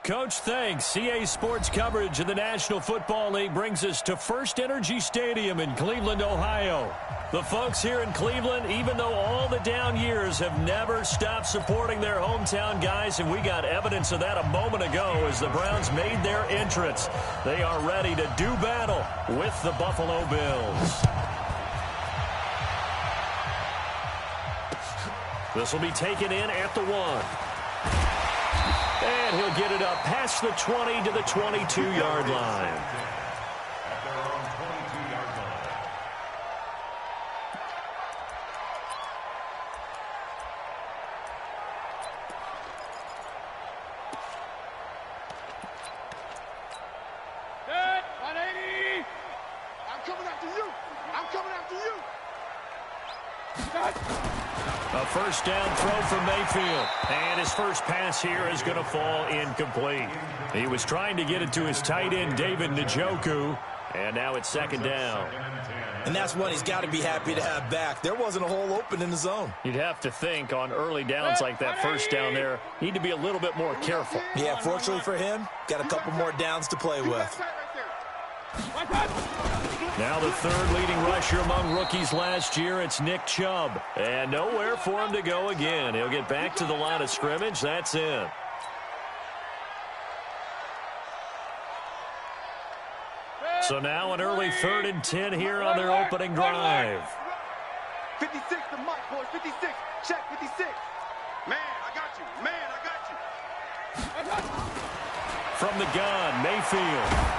Coach, thanks. CA Sports coverage of the National Football League brings us to First Energy Stadium in Cleveland, Ohio. The folks here in Cleveland, even though all the down years, have never stopped supporting their hometown guys, and we got evidence of that a moment ago as the Browns made their entrance. They are ready to do battle with the Buffalo Bills. This will be taken in at the 1. And he'll get it up past the 20 to the 22-yard line. Good, 180. I'm coming after you. I'm coming after you. A first down throw from Mayfield. And his first pass here is going to fall incomplete. He was trying to get it to his tight end, David Njoku. And now it's second down. And that's one he's got to be happy to have back. There wasn't a hole open in the zone. You'd have to think on early downs like that first down there, need to be a little bit more careful. Yeah, fortunately for him, got a couple more downs to play with. Now the third leading rusher among rookies last year, it's Nick Chubb. And nowhere for him to go again. He'll get back to the line of scrimmage. That's it. So now an early 3rd and 10 here on their opening drive. 56 to Mike, boys. 56. Check 56. Man, I got you. Man, I got you. From the gun, Mayfield.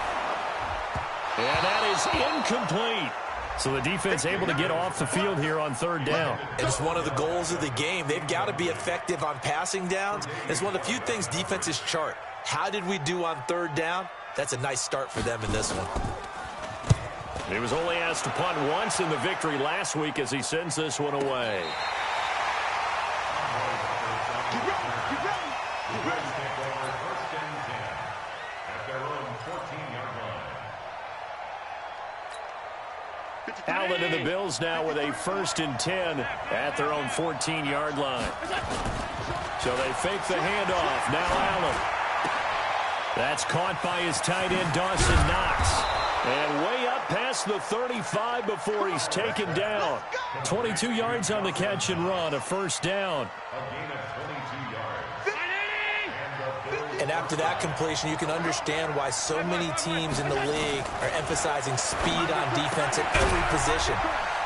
And that is incomplete. So the defense able to get off the field here on 3rd down. And it's one of the goals of the game. They've got to be effective on passing downs. It's one of the few things defenses chart. How did we do on 3rd down? That's a nice start for them in this one. He was only asked to punt once in the victory last week as he sends this one away. Allen and the Bills now with a 1st and 10 at their own 14-yard line. So they fake the handoff. Now Allen. That's caught by his tight end, Dawson Knox. And way up past the 35 before he's taken down. 22 yards on the catch and run, a first down. And after that completion, you can understand why so many teams in the league are emphasizing speed on defense at every position.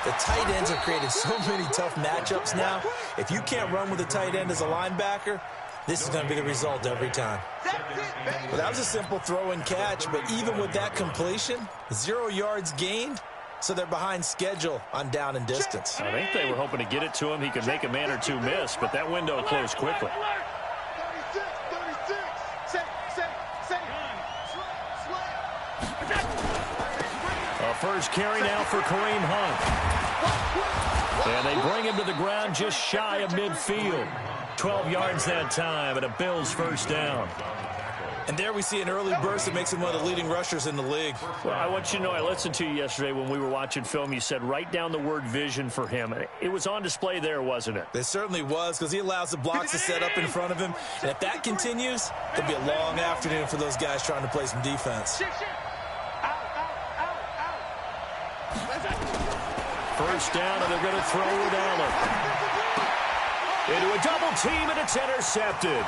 The tight ends have created so many tough matchups now. If you can't run with a tight end as a linebacker, this is going to be the result every time. Well, that was a simple throw and catch, but even with that completion, 0 yards gained, so they're behind schedule on down and distance. I think they were hoping to get it to him. He could make a man or two miss, but that window closed quickly. A first carry now for Kareem Hunt. And they bring him to the ground just shy of midfield. 12 yards that time, and a Bills first down. And there we see an early burst that makes him one of the leading rushers in the league. Well, I want you to know, I listened to you yesterday when we were watching film. You said write down the word vision for him. It was on display there, wasn't it? It certainly was, because he allows the blocks to set up in front of him. And if that continues, it'll be a long afternoon for those guys trying to play some defense. First down, and they're going to throw with Allen. Into a double team, and it's intercepted.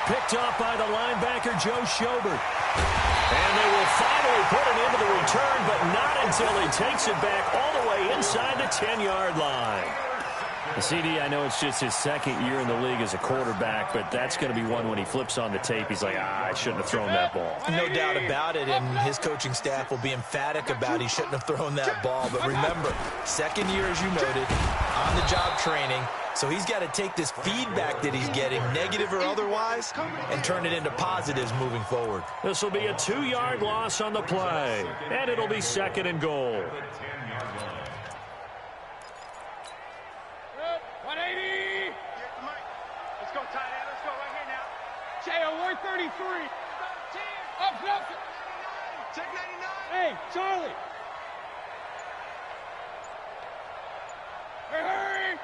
Picked off by the linebacker, Joe Schobert. And they will finally put it into the return, but not until he takes it back all the way inside the 10-yard line. CD, I know it's just his 2nd year in the league as a quarterback, but that's going to be one when he flips on the tape. He's like, I shouldn't have thrown that ball. No doubt about it, and his coaching staff will be emphatic about he shouldn't have thrown that ball. But remember, 2nd year, as you noted, on-the-job training. So he's got to take this feedback that he's getting, negative or otherwise, and turn it into positives moving forward. This will be a 2-yard loss on the play, and it'll be 2nd and goal. 180. Let's go, tight end. Let's go right here now. J.O. 133. Up, nothing. Check 99. Hey, Charlie. Hurry.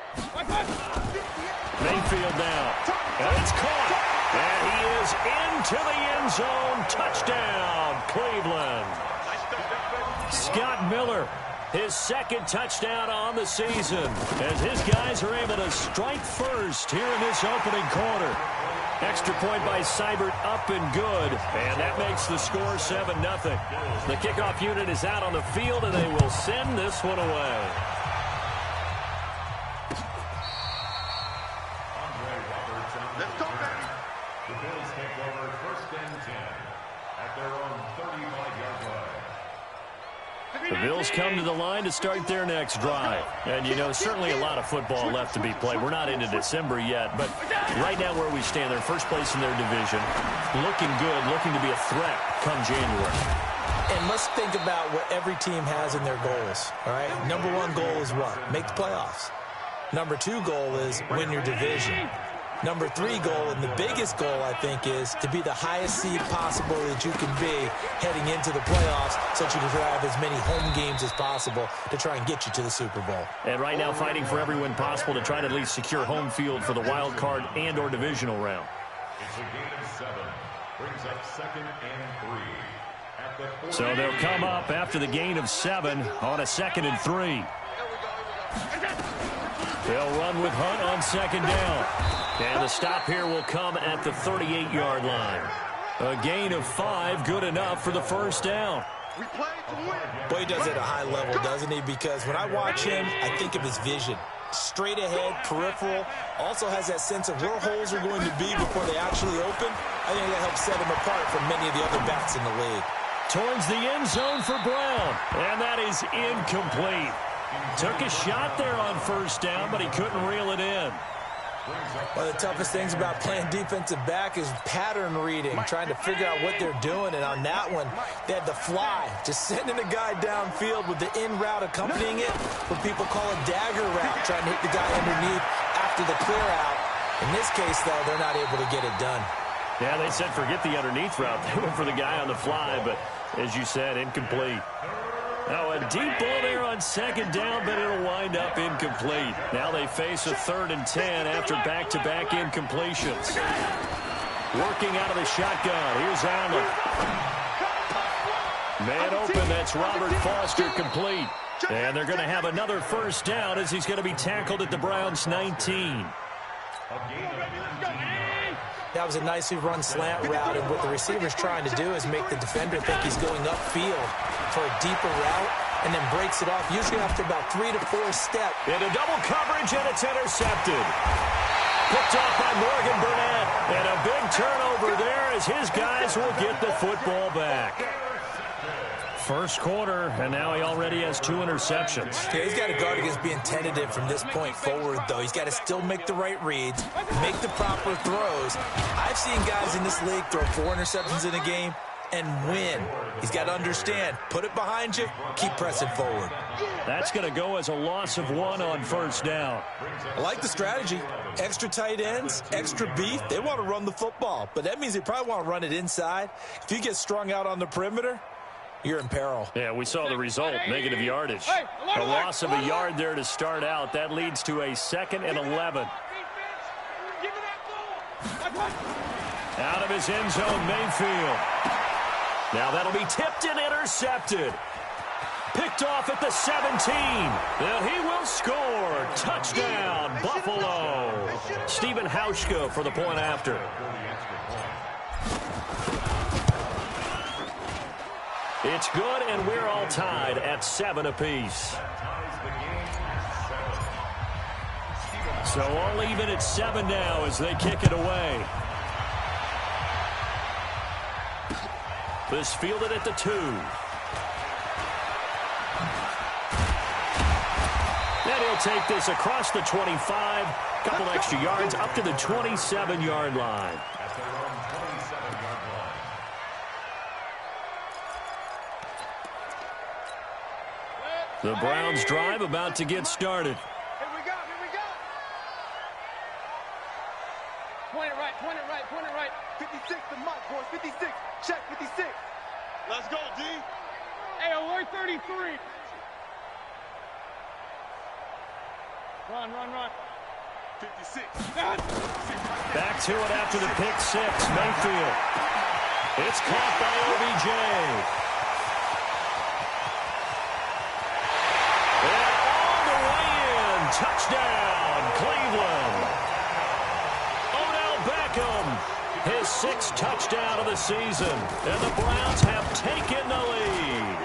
Mayfield now. And it's caught. And he is into the end zone. Touchdown, Cleveland. Scott Miller, his second touchdown on the season, as his guys are able to strike first here in this opening quarter. Extra point by Seibert, up and good, and that makes the score 7-0. The kickoff unit is out on the field, and they will send this one away. Let's go, baby. The Bills take over 1st and 10 at their own 35-yard line. The Bills come to the line to start their next drive. And, you know, certainly a lot of football left to be played. We're not into December yet, but right now where we stand, they're first place in their division. Looking good, looking to be a threat come January. And let's think about what every team has in their goals, all right? Number one goal is what? Make the playoffs. Number two goal is win your division. Number three goal, and the biggest goal, I think, is to be the highest seed possible that you can be heading into the playoffs so that you can have as many home games as possible to try and get you to the Super Bowl. And right now fighting for every win possible to try to at least secure home field for the wild card and or divisional round. It's a gain of 7. Brings up 2nd and 3. So they'll come up after the gain of 7 on a 2nd and 3. They'll run with Hunt on 2nd down. And the stop here will come at the 38-yard line. A gain of 5, good enough for the first down. We play to win. Boy, he does it at a high level, doesn't he? Because when I watch him, I think of his vision. Straight ahead, peripheral, also has that sense of where holes are going to be before they actually open. I think that helps set him apart from many of the other backs in the league. Towards the end zone for Brown, and that is incomplete. Took a shot there on 1st down, but he couldn't reel it in. One of the toughest things about playing defensive back is pattern reading, trying to figure out what they're doing. And on that one, they had the fly, just sending a guy downfield with the in route accompanying it, what people call a dagger route, trying to hit the guy underneath after the clear out. In this case, though, they're not able to get it done. Yeah, they said forget the underneath route. They went for the guy on the fly, but as you said, incomplete. Now a deep ball there on 2nd down, but it'll wind up incomplete. Now they face a 3rd and 10 after back-to-back incompletions. Working out of the shotgun. Here's Allen. Man open, that's Robert Foster, complete. And they're going to have another 1st down as he's going to be tackled at the Browns' 19. That was a nicely run slant route, and what the receiver's trying to do is make the defender think he's going upfield for a deeper route, and then breaks it off, usually after about 3 to 4 steps. Into double coverage, and it's intercepted. Picked off by Morgan Burnett, and a big turnover there as his guys will get the football back. First quarter, and now he already has 2 interceptions. Yeah, he's got to guard against being tentative from this point forward, though. He's got to still make the right reads, make the proper throws. I've seen guys in this league throw 4 interceptions in a game and win. He's got to understand, put it behind you, keep pressing forward. That's going to go as a loss of 1 on 1st down. I like the strategy. Extra tight ends, extra beef. They want to run the football, but that means they probably want to run it inside. If you get strung out on the perimeter, you're in peril. Yeah, we saw the result, negative yardage. A loss of a yard there to start out. That leads to a 2nd and 11. Out of his end zone, Mayfield. Now that'll be tipped and intercepted. Picked off at the 17. And he will score. Touchdown, Buffalo. Stephen Hauschka for the point after. It's good, and we're all tied at 7 apiece. So all even at 7 now as they kick it away. This fielded at the 2. Then he'll take this across the 25. Couple extra yards up to the 27-yard line. The Browns drive about to get started. Here we go, here we go. Point it right, point it right, point it right. 56 to Mike, boys, 56. Check, 56. Let's go, D. Hey, alert 33. Run, run, run. Back to it after the pick six. Mayfield. It's caught by OBJ. And all the way in. Touchdown, Cleveland. Odell Beckham, his sixth touchdown of the season. And the Browns have taken the lead.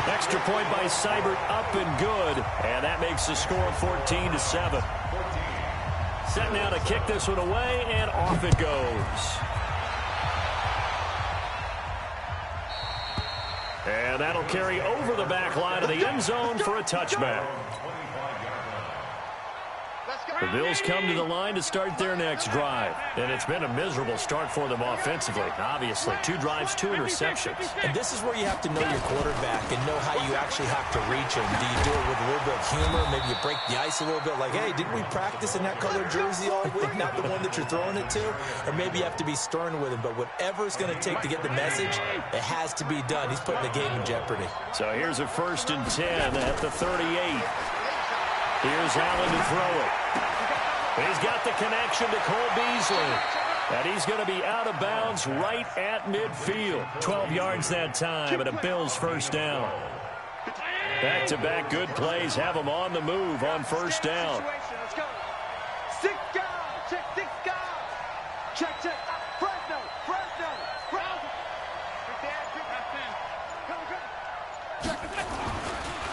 Extra point by Seibert, up and good. And that makes the score 14-7. Set now to kick this one away, and off it goes. And that'll carry over the back line of the end zone for a touchback. The Bills come to the line to start their next drive. And it's been a miserable start for them offensively. Obviously, 2 drives, 2 interceptions. And this is where you have to know your quarterback and know how you actually have to reach him. Do you do it with a little bit of humor? Maybe you break the ice a little bit like, hey, didn't we practice in that color jersey all week? Not the one that you're throwing it to? Or maybe you have to be stern with him. But whatever it's going to take to get the message, it has to be done. He's putting the game in jeopardy. So here's a 1st and 10 at the 38. Here's Allen to throw it. He's got the connection to Cole Beasley. And he's going to be out of bounds right at midfield. 12 yards that time and a Bills first down. Back-to-back good plays have them on the move on first down. Let's go. 6 guys. Check 6 guys. Check. Fresno.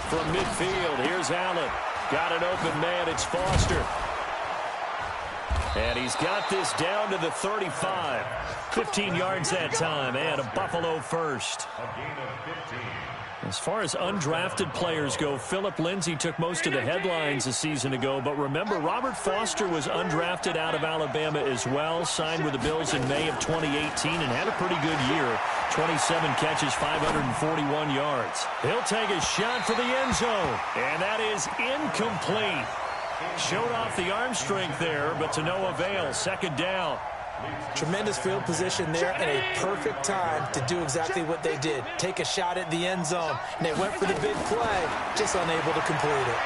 From midfield, here's Allen. Got an open man. It's Foster. And he's got this down to the 35. 15 yards that time, and a Buffalo first. As far as undrafted players go, Philip Lindsay took most of the headlines a season ago. But remember, Robert Foster was undrafted out of Alabama as well, signed with the Bills in May of 2018, and had a pretty good year. 27 catches, 541 yards. He'll take a shot for the end zone, and that is incomplete. Showed off the arm strength there, but to no avail. Second down. Tremendous field position there and a perfect time to do exactly what they did. Take a shot at the end zone. And they went for the big play, just unable to complete it.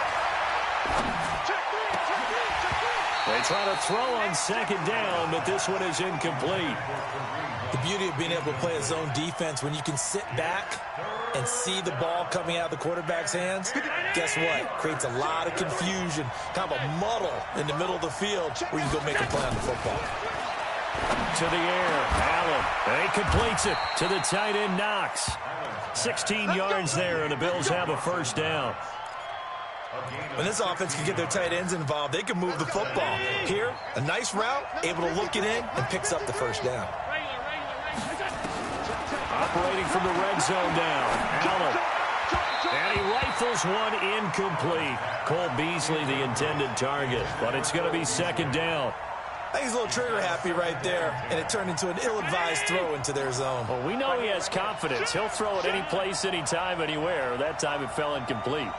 They try to throw on second down, but this one is incomplete. The beauty of being able to play a zone defense when you can sit back and see the ball coming out of the quarterback's hands, guess what? Creates a lot of confusion, kind of a muddle in the middle of the field where you go make a play on the football. To the air, Allen. He completes it to the tight end, Knox. 16 yards there, and the Bills have a first down. When this offense can get their tight ends involved, they can move the football. Here, a nice route, able to look it in, and picks up the first down. Operating from the red zone now, Allen. And he rifles one incomplete. Cole Beasley, the intended target, but it's going to be second down. I think he's a little trigger happy right there, and it turned into an ill-advised throw into their zone. Well, we know he has confidence. He'll throw it any place, anytime, anywhere. That time it fell incomplete.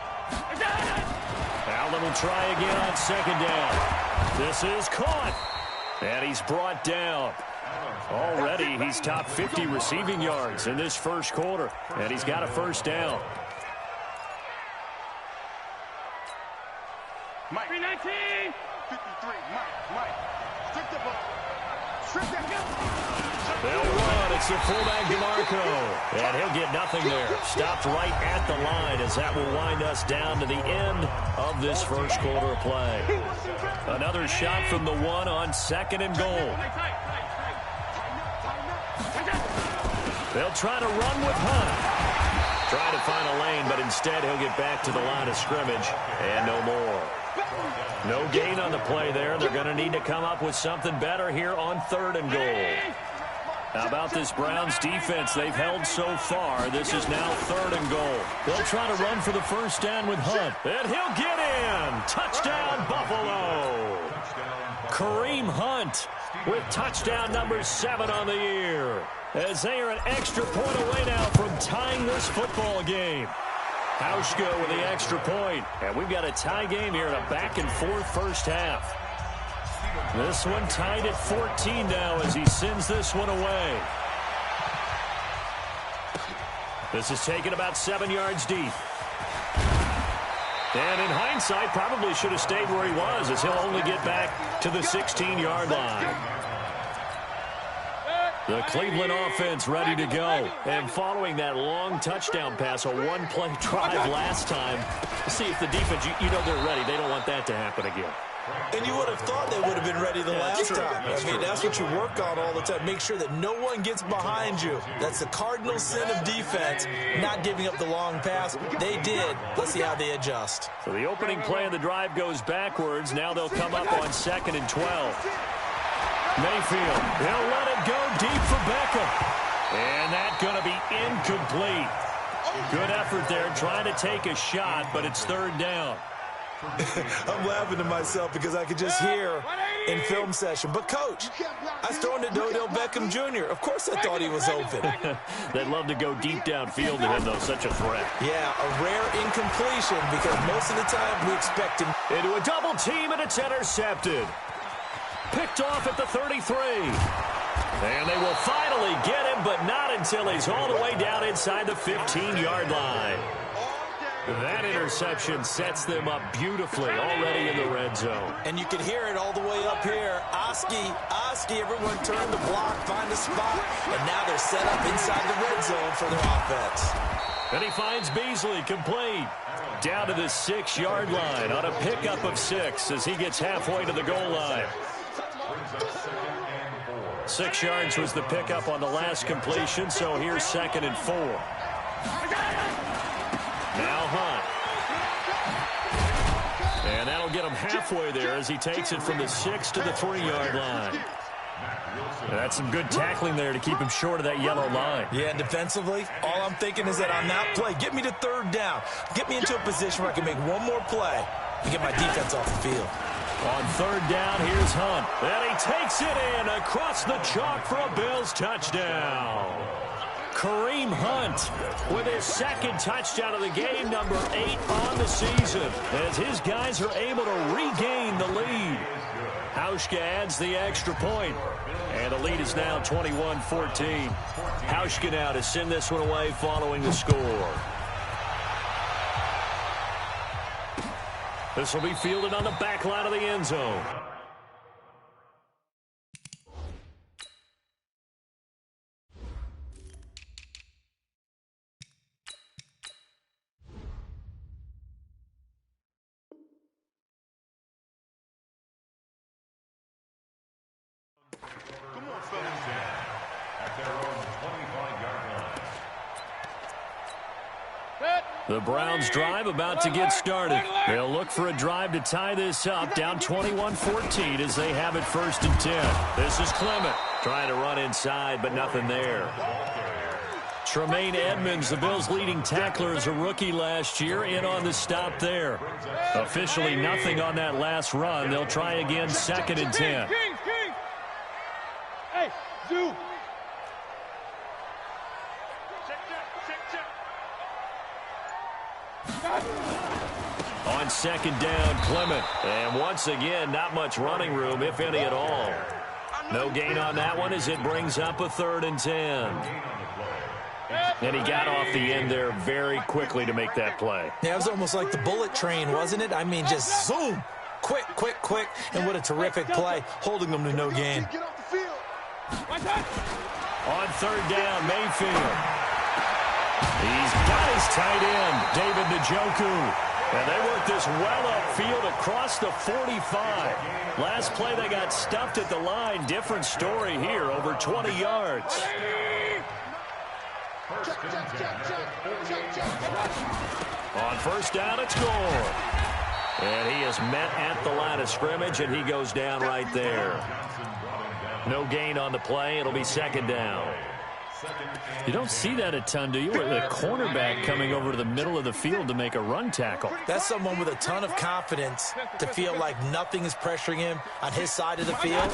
Allen will try again on second down. This is caught, and he's brought down. Already, he's top 50 receiving yards in this first quarter, and he's got a first down. Mike. 319. 53. Mike. Strip the ball. They'll run. It's the fullback, DeMarco. And he'll get nothing there. Stopped right at the line as that will wind us down to the end of this first quarter of play. Another shot from the 1 on second and goal. They'll try to run with Hunt. Try to find a lane, but instead he'll get back to the line of scrimmage. And no more. No gain on the play there. They're going to need to come up with something better here on third and goal. How about this Browns defense they've held so far? This is now third and goal. They'll try to run for the first down with Hunt. And he'll get in. Touchdown, Buffalo. Kareem Hunt with touchdown number 7 on the year. As they are an extra point away now from tying this football game. Hauschka with the extra point. And we've got a tie game here in a back-and-forth first half. This one tied at 14 now as he sends this one away. This is taken about 7 yards deep. And in hindsight, probably should have stayed where he was, as he'll only get back to the 16-yard line. The Cleveland offense ready to go. And following that long touchdown pass, a one-play drive last time, see if the defense, you know they're ready. They don't want that to happen again. And you would have thought they would have been ready the last time. I mean, that's what you work on all the time. Make sure that no one gets behind you. That's the cardinal sin of defense, not giving up the long pass. They did. Let's see how they adjust. So the opening play of the drive goes backwards. Now they'll come up on 2nd and 12. Mayfield, they'll let it go deep for Beckham. And that's going to be incomplete. Good effort there, trying to take a shot, but it's 3rd down. I'm laughing to myself because I could just hear in film session. But, Coach, I was throwing to Odell Beckham Jr. Of course I thought he was open. They'd love to go deep downfield to him, though, such a threat. Yeah, a rare incompletion because most of the time we expect him. Into a double team, and it's intercepted. Picked off at the 33. And they will finally get him, but not until he's all the way down inside the 15-yard line. That interception sets them up beautifully already in the red zone. And you can hear it all the way up here. Oski, everyone turn the block, find a spot, and now they're set up inside the red zone for their offense. And he finds Beasley complete. Down to the 6-yard line on a pickup of 6 as he gets halfway to the goal line. 6 yards was the pickup on the last completion, so here's 2nd and 4. Now Hunt. And that'll get him halfway there as he takes it from the 6 to the 3-yard line. That's some good tackling there to keep him short of that yellow line. Yeah, defensively, all I'm thinking is that on that play, get me to 3rd down. Get me into a position where I can make one more play and get my defense off the field. On 3rd down, here's Hunt. And he takes it in across the chalk for a Bills touchdown. Kareem Hunt with his 2nd touchdown of the game, number 8 on the season, as his guys are able to regain the lead. Hauschka adds the extra point, and the lead is now 21-14. Hauschka now to send this one away following the score. This will be fielded on the back line of the end zone. The Browns drive about to get started. They'll look for a drive to tie this up, down 21-14 as they have it 1st and 10. This is Clement trying to run inside, but nothing there. Tremaine Edmonds, the Bills' leading tackler as a rookie last year, in on the stop there. Officially nothing on that last run. They'll try again 2nd and 10. Hey, Zoo. On 2nd down, Clement. And once again, not much running room, if any at all. No gain on that one as it brings up a 3rd and 10. And he got off the end there very quickly to make that play. Yeah, it was almost like the bullet train, wasn't it? I mean, just zoom. Quick. And what a terrific play, holding them to no gain. On 3rd down, Mayfield. He's got his tight end, David Njoku. And they work this well upfield across the 45. Last play, they got stuffed at the line. Different story here, over 20 yards. On 1st down, it's Gore. And he is met at the line of scrimmage, and he goes down right there. No gain on the play. It'll be 2nd down. You don't see that a ton, do you? A cornerback coming over to the middle of the field to make a run tackle. That's someone with a ton of confidence to feel like nothing is pressuring him on his side of the field.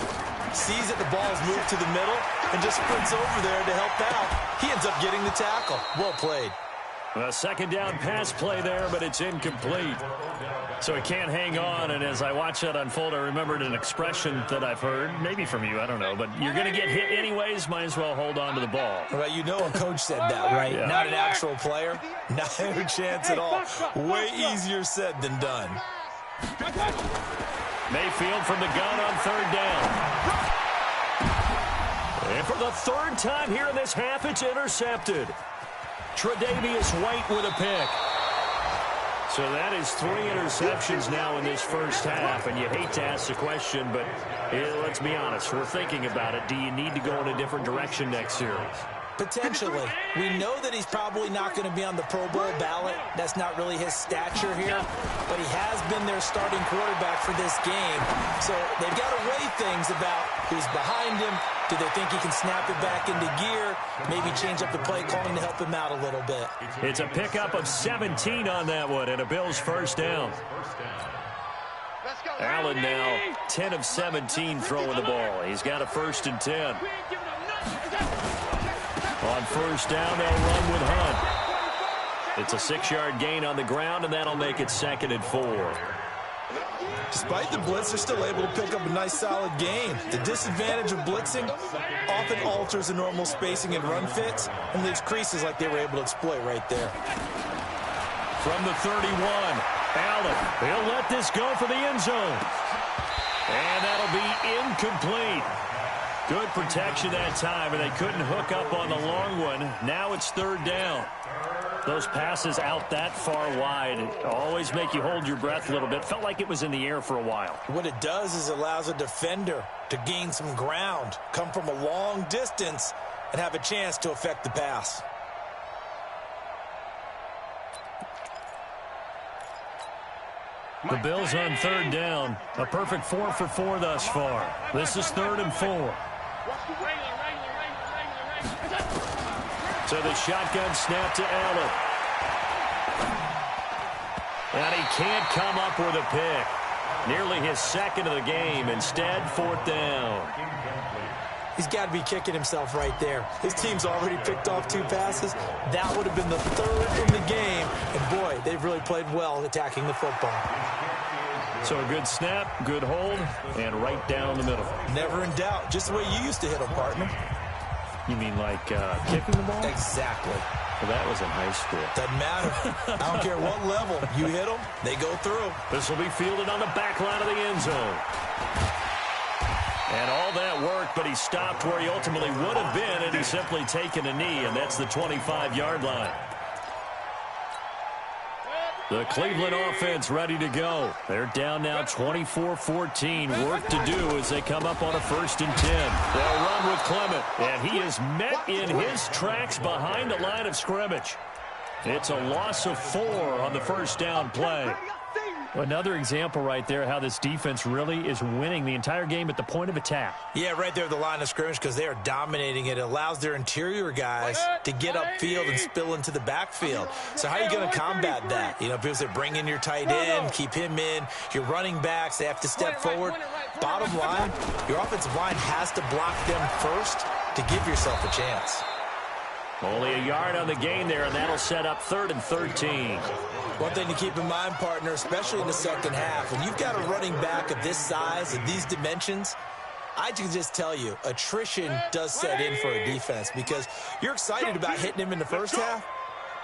Sees that the ball's moved to the middle and just sprints over there to help out. He ends up getting the tackle. Well played. A second down pass play there, but it's incomplete. So he can't hang on, and as I watch that unfold, I remembered an expression that I've heard, maybe from you, I don't know, but you're going to get hit anyways, might as well hold on to the ball. Well, you know a coach said that, right? Yeah. Not an actual player. Not a chance at all. Way easier said than done. Mayfield from the gun on third down. And for the third time here in this half, it's intercepted. Tre'Davious White with a pick. So that is 3 interceptions now in this first half, and you hate to ask the question, but let's be honest, we're thinking about it. Do you need to go in a different direction next series? Potentially. We know that he's probably not going to be on the Pro Bowl ballot. That's not really his stature here, but he has been their starting quarterback for this game. So they've got to weigh things about who's behind him. Do they think he can snap it back into gear? Maybe change up the play calling to help him out a little bit. It's a pickup of 17 on that one, and a Bills first down. Allen now 10 of 17 throwing the ball. He's got a 1st and 10. On first down, they'll run with Hunt. It's a 6-yard gain on the ground, and that'll make it 2nd and 4. Despite the blitz, they're still able to pick up a nice, solid gain. The disadvantage of blitzing often alters the normal spacing and run fits, and leaves creases like they were able to exploit right there. From the 31, Allen. He'll let this go for the end zone. And that'll be incomplete. Good protection that time, and they couldn't hook up on the long one. Now it's 3rd down. Those passes out that far wide always make you hold your breath a little bit. Felt like it was in the air for a while. What it does is it allows a defender to gain some ground, come from a long distance, and have a chance to affect the pass. The Bills on 3rd down. A perfect 4 for 4 thus far. This is 3rd and 4. So the shotgun snap to Allen. And he can't come up with a pick. Nearly his 2nd of the game. Instead, 4th down. He's got to be kicking himself right there. His team's already picked off 2 passes. That would have been the 3rd in the game. And, boy, they've really played well attacking the football. So a good snap, good hold, and right down the middle. Never in doubt. Just the way you used to hit them, partner. You mean like kicking the ball? Exactly. Well, that was in high school. Doesn't matter. I don't care what level. You hit them, they go through. This will be fielded on the back line of the end zone. And all that worked, but he stopped where he ultimately would have been, and he's simply taken a knee, and that's the 25-yard line. The Cleveland offense ready to go. They're down now 24-14. Work to do as they come up on a 1st and 10. They'll run with Clement, and he is met in his tracks behind the line of scrimmage. It's a loss of 4 on the 1st down play. Another example right there how this defense really is winning the entire game at the point of attack. Yeah, right there at the line of scrimmage because they are dominating it. It allows their interior guys to get upfield and spill into the backfield. So how are you going to combat that? You know, people say bring in your tight end, keep him in. Your running backs, they have to step forward. Bottom line, your offensive line has to block them first to give yourself a chance. Only a yard on the gain there, and that'll set up 3rd and 13. One thing to keep in mind, partner, especially in the second half, when you've got a running back of this size and these dimensions, I can just tell you, attrition does set in for a defense because you're excited about hitting him in the first half.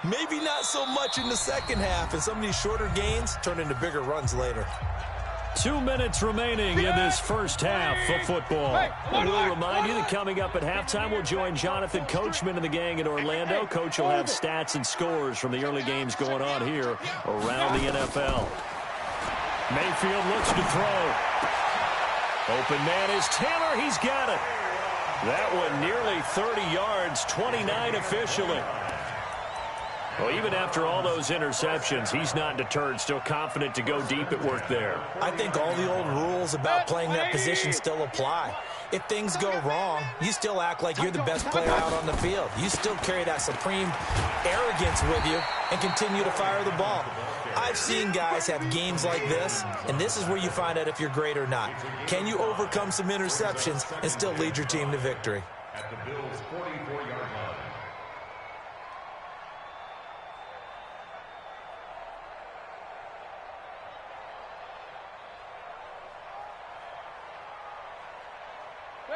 Maybe not so much in the second half, and some of these shorter gains turn into bigger runs later. 2 minutes remaining in this first half of football. We'll remind you that coming up at halftime, we'll join Jonathan Coachman and the gang in Orlando. Coach will have stats and scores from the early games going on here around the NFL. Mayfield looks to throw. Open man is Taylor. He's got it. That one nearly 30 yards, 29 officially. Well, even after all those interceptions, he's not deterred, still confident to go deep at work there. I think all the old rules about playing that position still apply. If things go wrong, you still act like you're the best player out on the field. You still carry that supreme arrogance with you and continue to fire the ball. I've seen guys have games like this, and this is where you find out if you're great or not. Can you overcome some interceptions and still lead your team to victory? At the Bills' 44-yard line.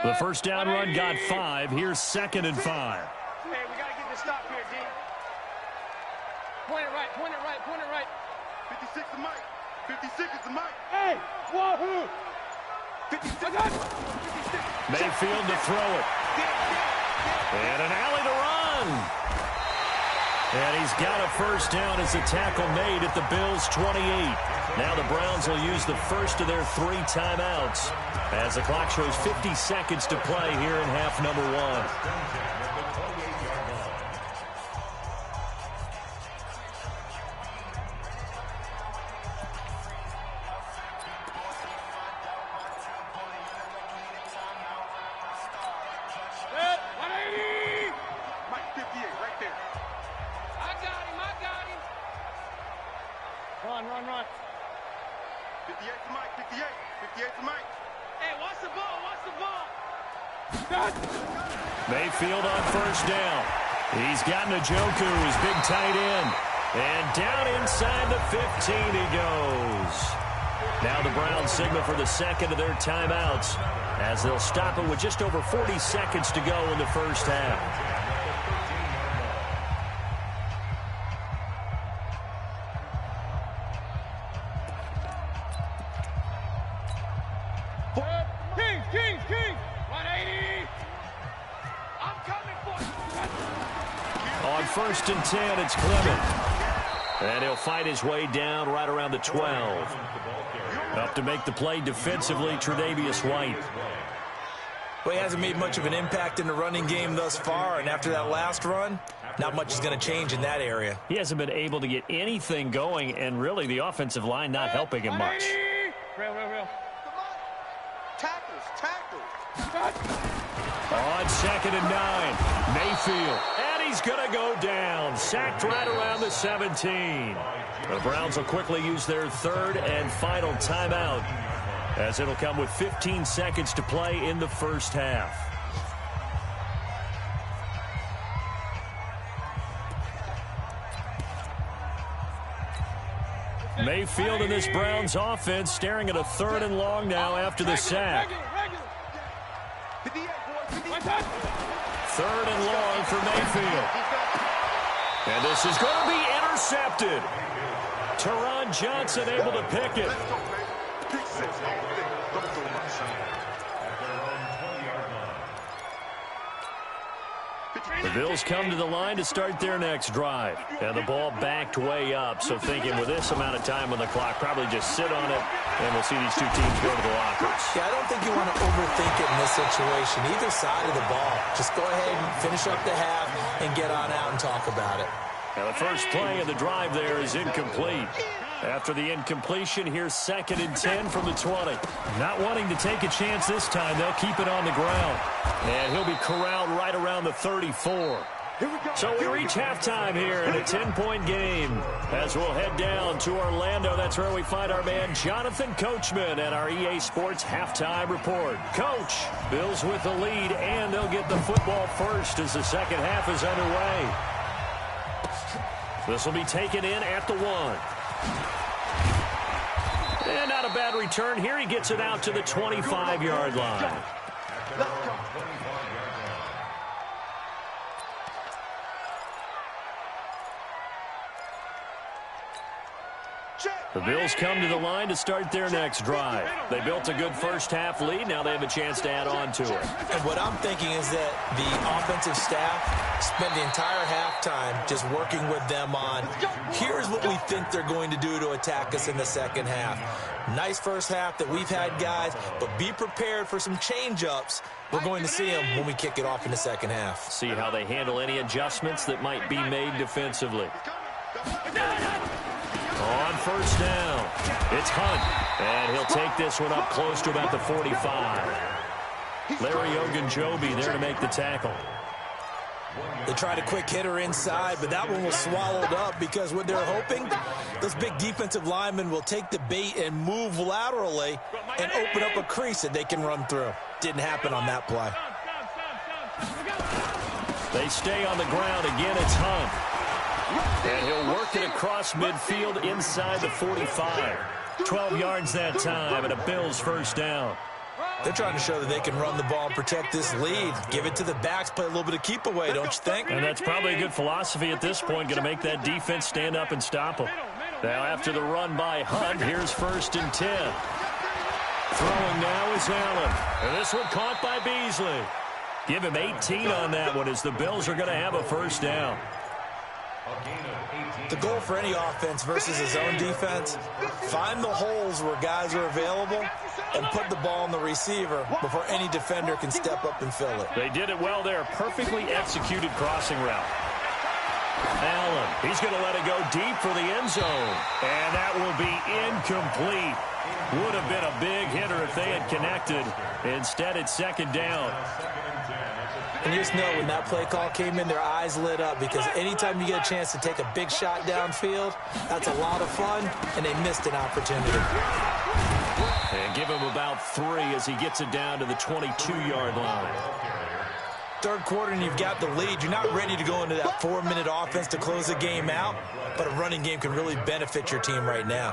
The first down run got 5. Here's 2nd and 5. Hey, we got to get this stop here, D. Point it right, point it right, point it right. 56 to Mike. 56 is the Mike. Hey, wahoo! 56. Mayfield to throw it. And an alley to run. And he's got a first down as the tackle made at the Bills' 28. Now the Browns will use the first of their 3 timeouts as the clock shows 50 seconds to play here in half number 1. Run. 58 to Mike, 58 to Mike. Hey, watch the ball, watch the ball. Mayfield on first down. He's got Njoku, his big tight end. And down inside the 15 he goes. Now the Browns signal for the second of their timeouts as they'll stop it with just over 40 seconds to go in the first half. King. 180. I'm coming for you. On 1st and 10, it's Clement. And he'll fight his way down right around the 12. Up to make the play defensively, Tre'Davious White. Well, he hasn't made much of an impact in the running game thus far, and after that last run, not much is going to change in that area. He hasn't been able to get anything going, and really the offensive line not helping him much. Real. Tackles. On 2nd and 9, Mayfield. And he's going to go down. Sacked right around the 17. The Browns will quickly use their 3rd and final timeout, as it'll come with 15 seconds to play in the first half. Mayfield in this Browns offense staring at a 3rd and long now after the sack. 3rd and long for Mayfield. And this is going to be intercepted. Teron Johnson able to pick it. The Bills come to the line to start their next drive. And the ball backed way up. So thinking with this amount of time on the clock, probably just sit on it, and we'll see these two teams go to the lockers. Yeah, I don't think you want to overthink it in this situation. Either side of the ball. Just go ahead and finish up the half and get on out and talk about it. Now the first play of the drive there is incomplete. After the incompletion, here's 2nd and 10 from the 20. Not wanting to take a chance this time, they'll keep it on the ground. And he'll be corralled right around the 34. So we reach halftime here in a 10-point game. As we'll head down to Orlando, that's where we find our man Jonathan Coachman at our EA Sports Halftime Report. Coach, Bills with the lead, and they'll get the football first as the second half is underway. This will be taken in at the 1. And not a bad return here. He gets it out to the 25-yard line. The Bills come to the line to start their next drive. They built a good first half lead. Now they have a chance to add on to it. And what I'm thinking is that the offensive staff spent the entire halftime just working with them on, here's what we think they're going to do to attack us in the second half. Nice first half that we've had, guys, but be prepared for some change-ups. We're going to see them when we kick it off in the second half. See how they handle any adjustments that might be made defensively. On first down, it's Hunt, and he'll take this one up close to about the 45. Larry Ogunjobi there to make the tackle. They tried a quick hitter inside, but that one was swallowed up because what they're hoping, those big defensive linemen will take the bait and move laterally and open up a crease that they can run through. Didn't happen on that play. They stay on the ground. Again, it's Hunt. And he'll work it across midfield inside the 45. 12 yards that time, and a Bills first down. They're trying to show that they can run the ball and protect this lead. Give it to the backs, play a little bit of keep away, don't you think? And that's probably a good philosophy at this point, going to make that defense stand up and stop them. Now after the run by Hunt, here's 1st and 10. Throwing now is Allen. And this one caught by Beasley. Give him 18 on that one as the Bills are going to have a 1st down. The goal for any offense versus his own defense, find the holes where guys are available and put the ball on the receiver before any defender can step up and fill it. They did it well there. Perfectly executed crossing route. Allen, he's going to let it go deep for the end zone. And that will be incomplete. Would have been a big hitter if they had connected. Instead, it's 2nd down. And you just know when that play call came in, their eyes lit up because anytime you get a chance to take a big shot downfield, that's a lot of fun, and they missed an opportunity. And give him about 3 as he gets it down to the 22-yard line. 3rd quarter and you've got the lead. You're not ready to go into that 4-minute offense to close the game out, but a running game can really benefit your team right now.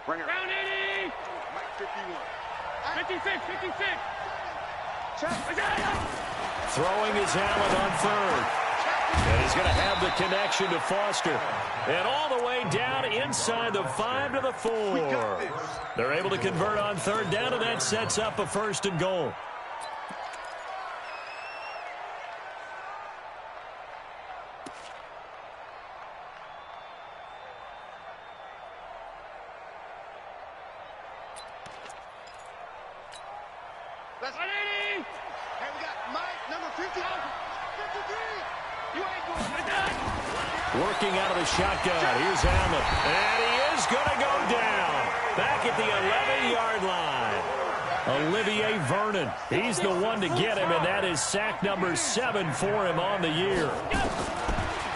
Round 80. 56, 56. Throwing is Allen on 3rd. And he's going to have the connection to Foster. And all the way down inside the 5 to the 4. They're able to convert on 3rd down, and that sets up a 1st and goal. That's 180. Hey, we got Mike, number 50. 53. You ain't going to die. Working out of the shotgun. Here's Allen. And he is going to go down. Back at the 11-yard line. Olivier Vernon. He's the one to get him, and that is sack number 7 for him on the year.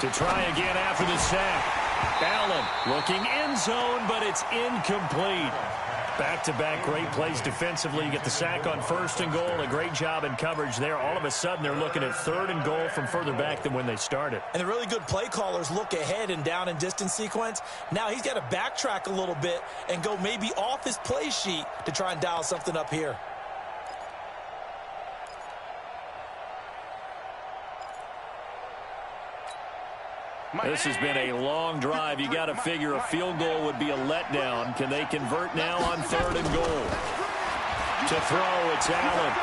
To try again after the sack. Allen looking end zone, but it's incomplete. Back-to-back great plays defensively. You get the sack on 1st and goal. A great job in coverage there. All of a sudden, they're looking at 3rd and goal from further back than when they started. And the really good play callers look ahead and down and distance sequence. Now he's got to backtrack a little bit and go maybe off his play sheet to try and dial something up here. This has been a long drive. You got to figure a field goal would be a letdown. Can they convert now on 3rd and goal? To throw, it's Allen.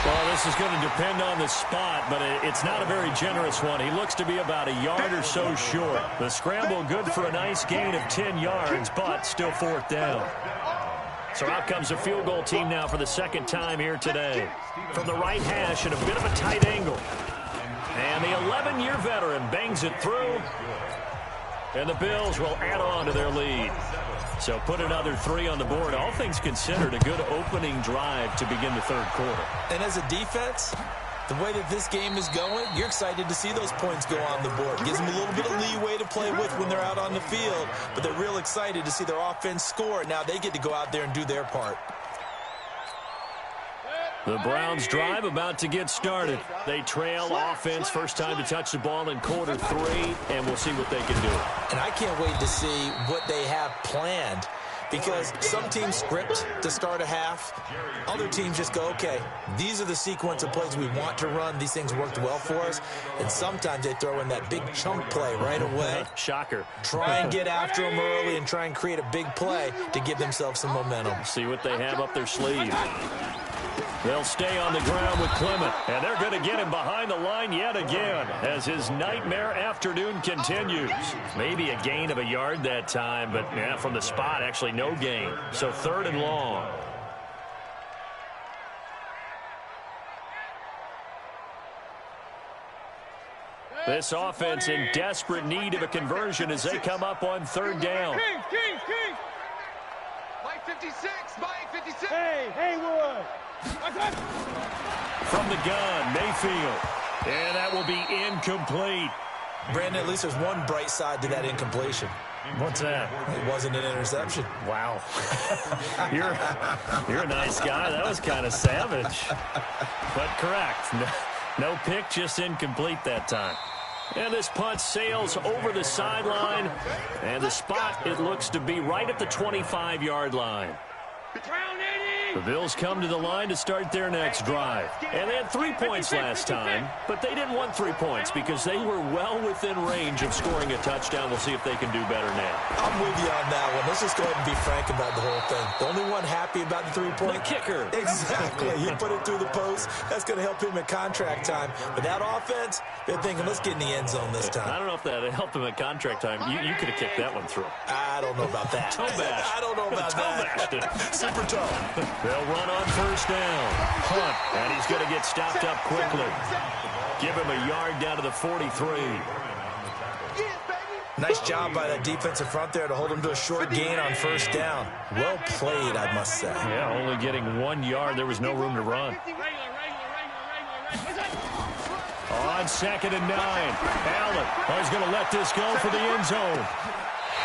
Well, this is going to depend on the spot, but it's not a very generous one. He looks to be about a yard or so short. The scramble good for a nice gain of 10 yards, but still 4th down. So out comes a field goal team now for the 2nd time here today. From the right hash at a bit of a tight angle. And the 11-year veteran bangs it through. And the Bills will add on to their lead. So put another 3 on the board. All things considered, a good opening drive to begin the 3rd quarter. And as a defense, the way that this game is going, you're excited to see those points go on the board. Gives them a little bit of leeway to play with when they're out on the field. But they're real excited to see their offense score. Now they get to go out there and do their part. The Browns drive about to get started. They trail offense, first time to touch the ball in quarter 3, and we'll see what they can do. And I can't wait to see what they have planned, because some teams script to start a half. Other teams just go, okay, these are the sequence of plays we want to run. These things worked well for us. And sometimes they throw in that big chunk play right away. Shocker. Try and get after them early and try and create a big play to give themselves some momentum. See what they have up their sleeve. They'll stay on the ground with Clement, and they're going to get him behind the line yet again as his nightmare afternoon continues. Maybe a gain of a yard that time, but yeah, from the spot, actually no gain. So 3rd and long. This offense in desperate need of a conversion as they come up on 3rd down. King. Mike 56, Mike 56. Hey, Haywood. From the gun, Mayfield. And that will be incomplete. Brandon, at least there's one bright side to that incompletion. What's that? It wasn't an interception. Wow. You're a nice guy. That was kind of savage. But correct. No pick, just incomplete that time. And this punt sails over the sideline. And the spot, it looks to be right at the 25-yard line. The Bills come to the line to start their next drive. And they had 3 points last time, but they didn't want 3 points because they were well within range of scoring a touchdown. We'll see if they can do better now. I'm with you on that one. Let's just go ahead and be frank about the whole thing. The only one happy about the 3-point? The kicker. Exactly. He put it through the post. That's going to help him at contract time. But that offense, they're thinking, let's get in the end zone this time. I don't know if that helped him at contract time. You could have kicked that one through. I don't know about that. Toe bash. I don't know about that. Super toe. They'll run on first down. Hunt, and he's going to get stopped up quickly. Give him a yard down to the 43. Nice job by that defensive front there to hold him to a short gain on first down. Well played, I must say. Yeah, only getting 1 yard. There was no room to run. On 2nd and 9. Allen is going to let this go for the end zone.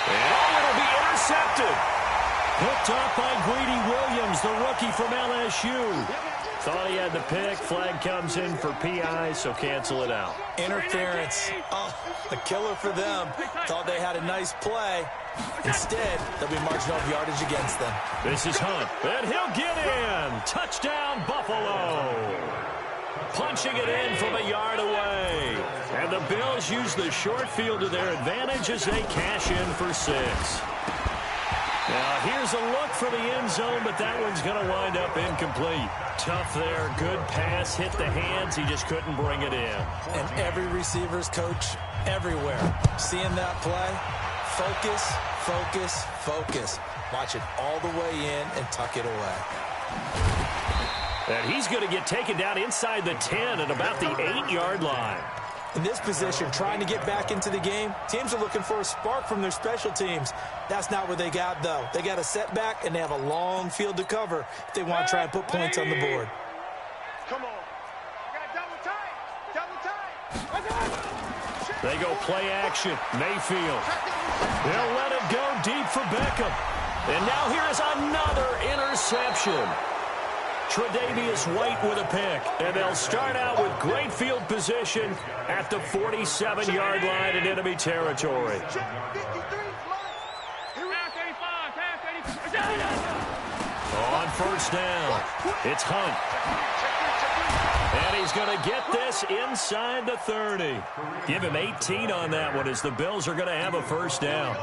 And it'll be intercepted. Picked up by Greedy Williams, the rookie from LSU. Thought he had the pick. Flag comes in for PI, so cancel it out. Interference. Oh, a killer for them. Thought they had a nice play. Instead, they'll be marching off yardage against them. This is Hunt, and he'll get in. Touchdown, Buffalo. Punching it in from a yard away. And the Bills use the short field to their advantage as they cash in for 6. Now, here's a look for the end zone, but that one's going to wind up incomplete. Tough there. Good pass. Hit the hands. He just couldn't bring it in. And every receiver's coach everywhere. Seeing that play, focus, focus, focus. Watch it all the way in and tuck it away. And he's going to get taken down inside the 10 at about the 8-yard line. In this position, trying to get back into the game, teams are looking for a spark from their special teams. That's not what they got, though. They got a setback, and they have a long field to cover if they want to try and put points on the board. Come on. Double tight. They go play action. Mayfield. They'll let it go deep for Beckham. And now here is another interception. Tre'Davious White with a pick. And they'll start out with great field position at the 47-yard line in enemy territory. On first down, it's Hunt. And he's going to get this inside the 30. Give him 18 on that one as the Bills are going to have a first down.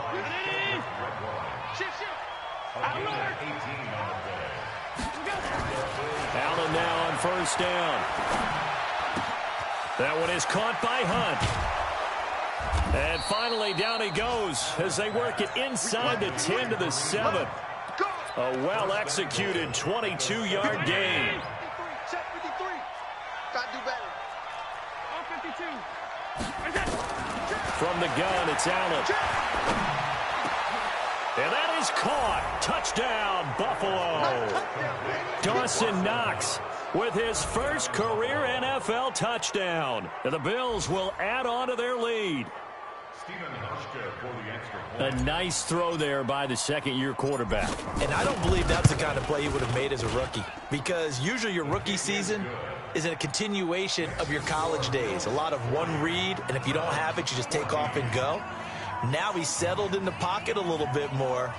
Allen now on first down. That one is caught by Hunt. And finally down he goes as they work it inside the 10 to the 7. A well-executed 22-yard gain. From the gun, it's Allen. And that is caught. Touchdown, Buffalo. Dawson Knox with his first career NFL touchdown. And the Bills will add on to their lead. A nice throw there by the second-year quarterback. And I don't believe that's the kind of play he would have made as a rookie, because usually your rookie season is a continuation of your college days. A lot of one read, and if you don't have it, you just take off and go. Now he's settled in the pocket a little bit more,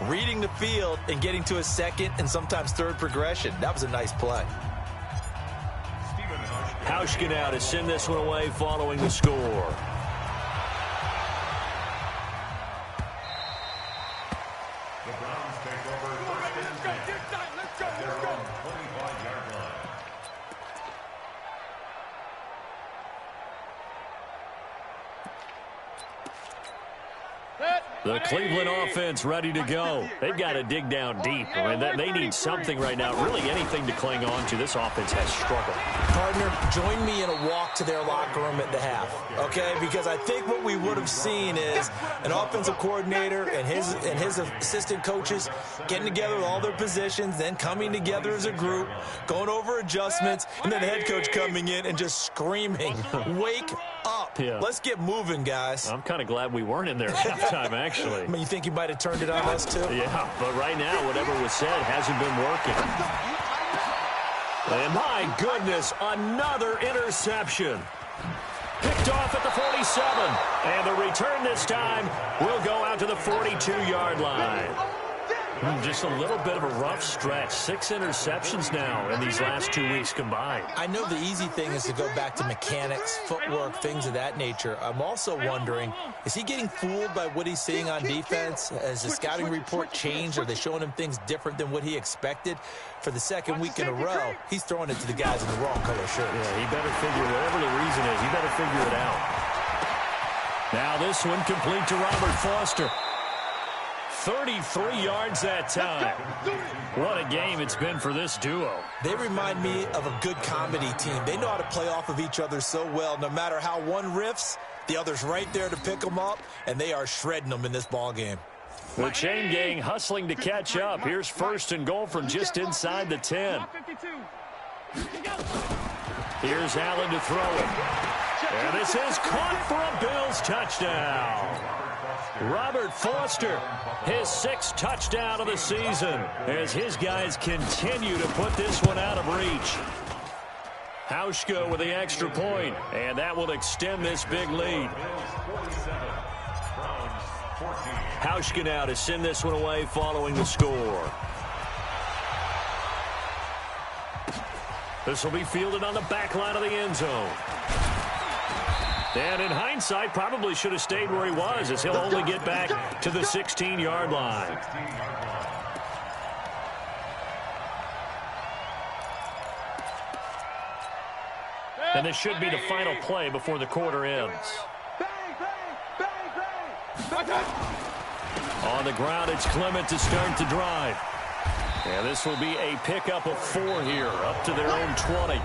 reading the field and getting to a second and sometimes third progression. That was a nice play. Hauschka now to send this one away following the score. The Browns take over first and 10 at their own 25-yard line. The Cleveland offense ready to go. They've got to dig down deep. I mean, they need something right now, really anything to cling on to. This offense has struggled. Partner, join me in a walk to their locker room at the half, okay? Because I think what we would have seen is an offensive coordinator and his assistant coaches getting together with all their positions, then coming together as a group, going over adjustments, and then the head coach coming in and just screaming, wake up. Yeah. Let's get moving, guys. I'm kind of glad we weren't in there at halftime, actually. I mean, you think you might have turned it on us, too? Yeah, but right now, whatever was said hasn't been working. And my goodness, another interception. Picked off at the 47. And the return this time will go out to the 42-yard line. Just a little bit of a rough stretch. 6 interceptions now in these last 2 weeks combined. I know the easy thing is to go back to mechanics, footwork, things of that nature. I'm also wondering, is he getting fooled by what he's seeing on defense? Has the scouting report changed? Are they showing him things different than what he expected? For the second week in a row, he's throwing it to the guys in the wrong color shirts. Yeah, he better figure, whatever the reason is, he better figure it out. Now this one complete to Robert Foster. 33 yards that time. What a game it's been for this duo. They remind me of a good comedy team. They know how to play off of each other so well. No matter how one riffs, the other's right there to pick them up, and they are shredding them in this ball game. The chain gang hustling to catch up. Here's first and goal from just inside the 10. Here's Allen to throw it. And this is caught for a Bills touchdown. Robert Foster, his 6th touchdown of the season, as his guys continue to put this one out of reach. Hauschka with the extra point, and that will extend this big lead. Hauschka now to send this one away following the score. This will be fielded on the back line of the end zone. And in hindsight, probably should have stayed where he was, as he'll only get back to the 16-yard line. And this should be the final play before the quarter ends. On the ground, it's Clement to start the drive. And this will be a pickup of 4 here, up to their own 20.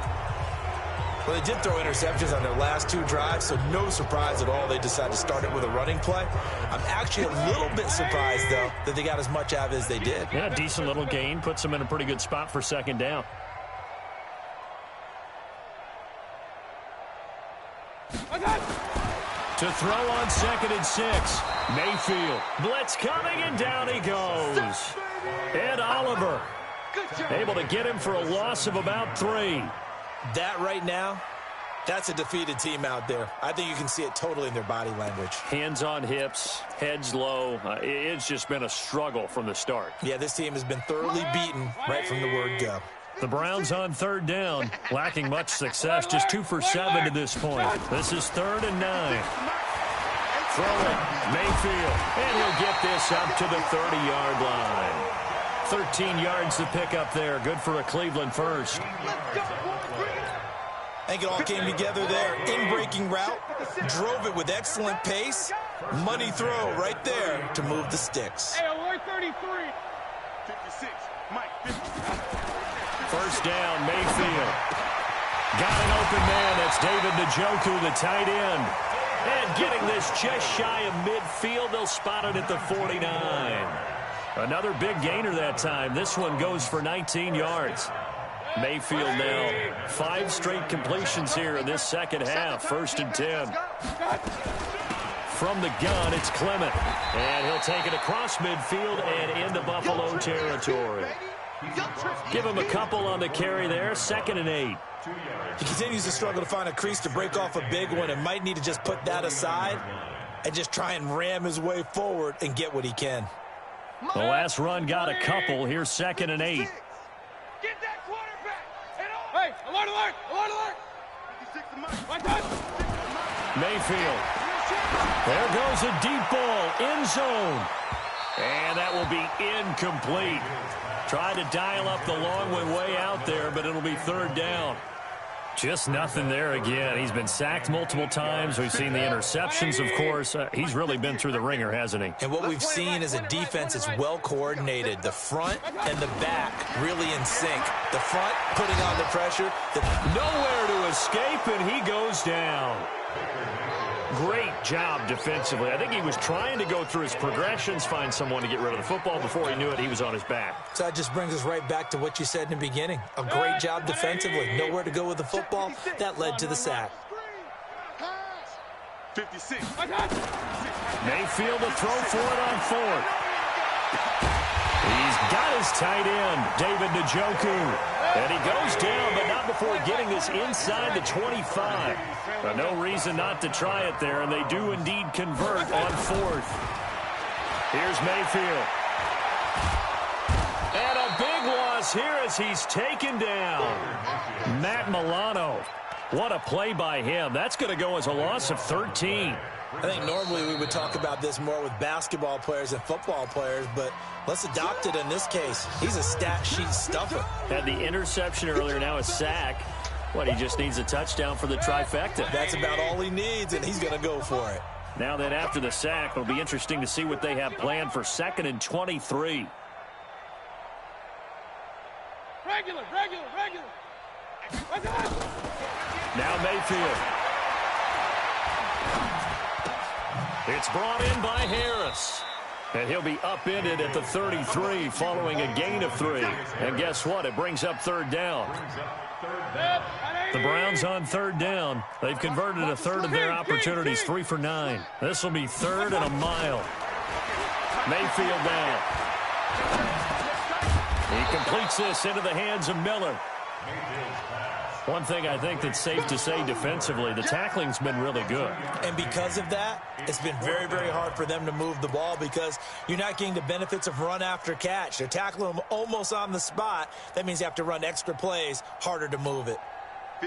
Well, they did throw interceptions on their last 2 drives, so no surprise at all they decided to start it with a running play. I'm actually a little bit surprised, though, that they got as much out of it as they did. Yeah, decent little gain. Puts them in a pretty good spot for second down. To throw on 2nd and 6. Mayfield. Blitz coming, and down he goes. Ed Oliver able to get him for a loss of about 3. That right now, that's a defeated team out there. I think you can see it totally in their body language. Hands on hips, heads low. It's just been a struggle from the start. Yeah, this team has been thoroughly beaten right from the word go. The Browns on 3rd down, lacking much success, just 2 for 7 to this point. This is 3rd and 9. Throw it, Mayfield, and he'll get this up to the 30-yard line. 13 yards to pick up there. Good for a Cleveland first. I think it all came together there. In-breaking route, drove it with excellent pace. Money throw right there to move the sticks. First down, Mayfield. Got an open man. That's David Njoku, the tight end. And getting this just shy of midfield. They'll spot it at the 49. Another big gainer that time. This one goes for 19 yards. Mayfield now 5 straight completions here in this second half. 1st and 10. From the gun, it's Clement. And he'll take it across midfield and into Buffalo territory. Give him a couple on the carry there. 2nd and 8. He continues to struggle to find a crease to break off a big one and might need to just put that aside and just try and ram his way forward and get what he can. The last run got a couple. Here's 2nd and 8. Get that quarterback. Hey, alert, alert, alert, alert. Mayfield. There goes a deep ball. End zone. And that will be incomplete. Tried to dial up the long way out there, but it'll be 3rd down. Just nothing there again. He's been sacked multiple times. We've seen the interceptions, of course. He's really been through the ringer, hasn't he? And what we've seen is a defense that's well coordinated. The front and the back really in sync. The front putting on the pressure. Nowhere to escape, and he goes down. Great job defensively. I think he was trying to go through his progressions, find someone to get rid of the football. Before he knew it, he was on his back. So that just brings us right back to what you said in the beginning. A great job defensively. Nowhere to go with the football. That led to the sack. 56. Mayfield to throw for it on 4th. He's He's got his tight end, David Njoku. And he goes down, but not before getting this inside the 25. No reason not to try it there, and they do indeed convert on fourth. Here's Mayfield. And a big loss here as he's taken down. Matt Milano. What a play by him. That's going to go as a loss of 13. I think normally we would talk about this more with basketball players and football players, but let's adopt it in this case. He's a stat sheet stuffer. Had the interception earlier, now a sack. What, he just needs a touchdown for the trifecta. That's about all he needs, and he's going to go for it. Now then, after the sack, it'll be interesting to see what they have planned for 2nd and 23. Regular. Now Mayfield. It's brought in by Harris. And he'll be upended at the 33 following a gain of 3. And guess what? It brings up 3rd down. The Browns on 3rd down. They've converted a third of their opportunities, 3 for 9. This will be 3rd and a mile. Mayfield now. He completes this into the hands of Miller. One thing I think that's safe to say defensively, the tackling's been really good. And because of that, it's been very, very hard for them to move the ball because you're not getting the benefits of run after catch. They're tackling them almost on the spot. That means you have to run extra plays, harder to move it.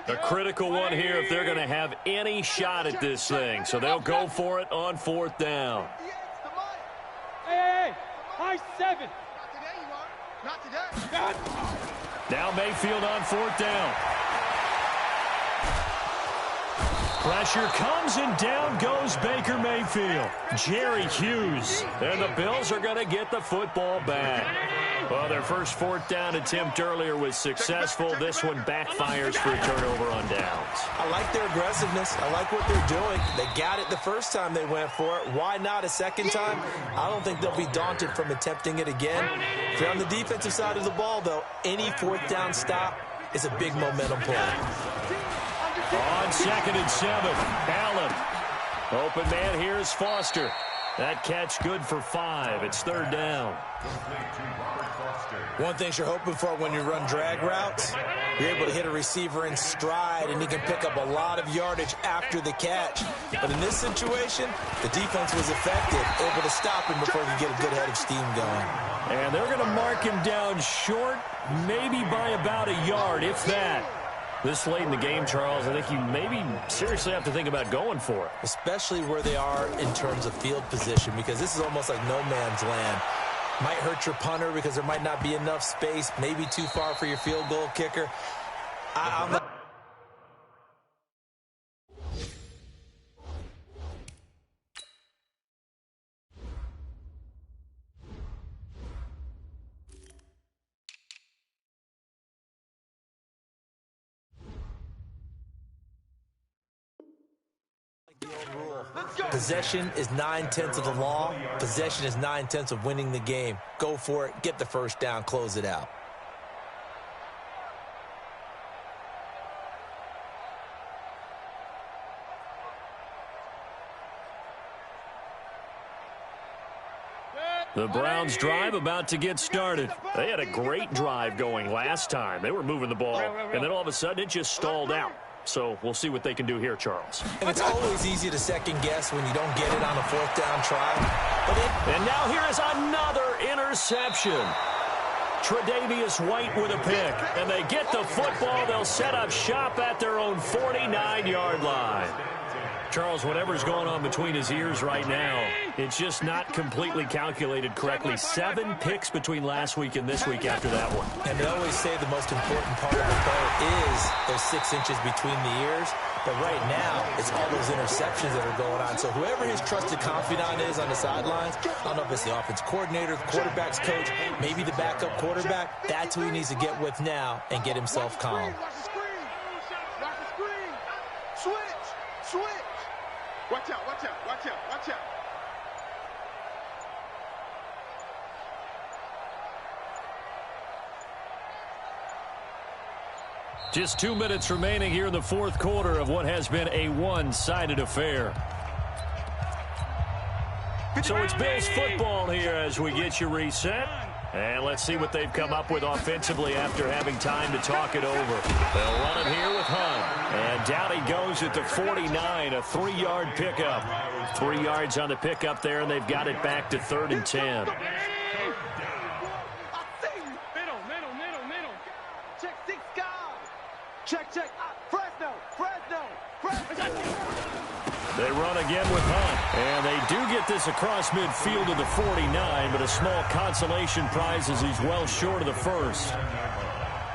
A critical one here if they're going to have any shot at this thing. So they'll go for it on 4th down. Hey, high 7. Not today. Now Mayfield on 4th down. Pressure comes and down goes Baker Mayfield. Jerry Hughes. And the Bills are going to get the football back. Well, their first 4th down attempt earlier was successful. This one backfires for a turnover on downs. I like their aggressiveness. I like what they're doing. They got it the first time they went for it. Why not a second time? I don't think they'll be daunted from attempting it again. If you're on the defensive side of the ball, though, any 4th down stop is a big momentum play. On 2nd and 7, Allen. Open man here is Foster. That catch good for 5. It's 3rd down. One thing you're hoping for when you run drag routes, you're able to hit a receiver in stride, and he can pick up a lot of yardage after the catch. But in this situation, the defense was effective, able to stop him before he could get a good head of steam going. And they're going to mark him down short, maybe by about a yard, if that. This late in the game, Charles, I think you maybe seriously have to think about going for it. Especially where they are in terms of field position, because this is almost like no man's land. Might hurt your punter because there might not be enough space, maybe too far for your field goal kicker. I'm not... Possession is 9/10 of the law. Possession is 9/10 of winning the game. Go for it. Get the first down. Close it out. The Browns drive about to get started. They had a great drive going last time. They were moving the ball, and then all of a sudden it just stalled out. So we'll see what they can do here, Charles. And it's always easy to second guess when you don't get it on a 4th down try. And now here is another interception. Tre'Davious White with a pick. And they get the football. They'll set up shop at their own 49-yard line. Charles, whatever's going on between his ears right now, it's just not completely calculated correctly. 7 picks between last week and this week after that one. And they always say the most important part of the play is those 6 inches between the ears. But right now, it's all those interceptions that are going on. So whoever his trusted confidant is on the sidelines, I don't know if it's the offense coordinator, the quarterback's coach, maybe the backup quarterback, that's who he needs to get with now and get himself calm. Switch. Watch out. Just 2 minutes remaining here in the 4th quarter of what has been a one-sided affair. So it's Bills football here as we get you reset. And let's see what they've come up with offensively after having time to talk it over. They'll run it here with Hunt. And down he goes at the 49, a 3-yard pickup. 3 yards on the pickup there, and they've got it back to 3rd and 10. Middle. Check 6 guys. Check. Fresno. They run again with Hunt, and they do get this across midfield to the 49, but a small consolation prize as he's well short of the first.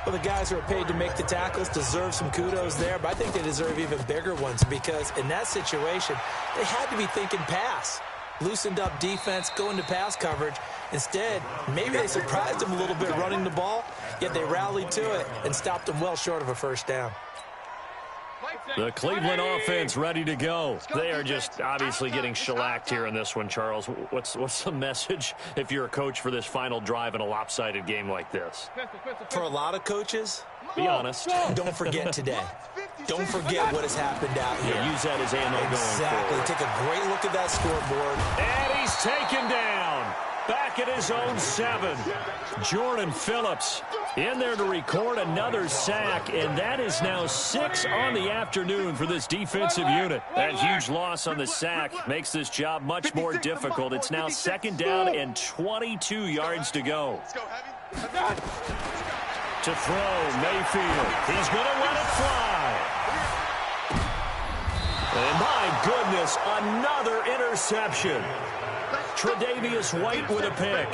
Well, the guys who are paid to make the tackles deserve some kudos there, but I think they deserve even bigger ones because in that situation, they had to be thinking pass. Loosened up defense, going to pass coverage. Instead, maybe they surprised them a little bit running the ball, yet they rallied to it and stopped them well short of a first down. The Cleveland offense ready to go. They are just obviously getting shellacked here in this one, Charles. What's the message if you're a coach for this final drive in a lopsided game like this? For a lot of coaches, be honest. Don't forget today. Don't forget what has happened out here. Yeah, use that as ammo going forward. Exactly. Take a great look at that scoreboard. And he's taken down. Back at his own 7. Jordan Phillips in there to record another sack, and that is now 6 on the afternoon for this defensive unit. That huge loss on the sack makes this job much more difficult. It's now 2nd down and 22 yards to go. To throw, Mayfield. He's going to let it fly. And my goodness, another interception. Tre'Davious White with a pick.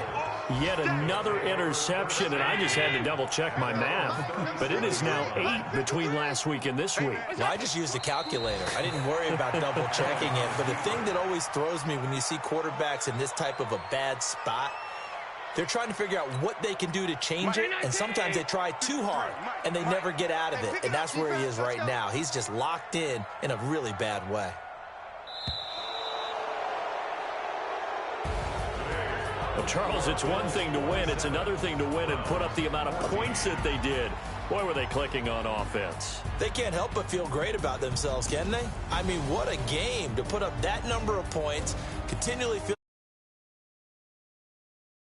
Yet another interception, and I just had to double-check my math. But it is now 8 between last week and this week. Well, I just used a calculator. I didn't worry about double-checking it. But the thing that always throws me when you see quarterbacks in this type of a bad spot, they're trying to figure out what they can do to change it, and sometimes they try too hard, and they never get out of it. And that's where he is right now. He's just locked in a really bad way. Well, Charles, it's one thing to win. It's another thing to win and put up the amount of points that they did. Boy, were they clicking on offense. They can't help but feel great about themselves, can they? I mean, what a game to put up that number of points, continually feel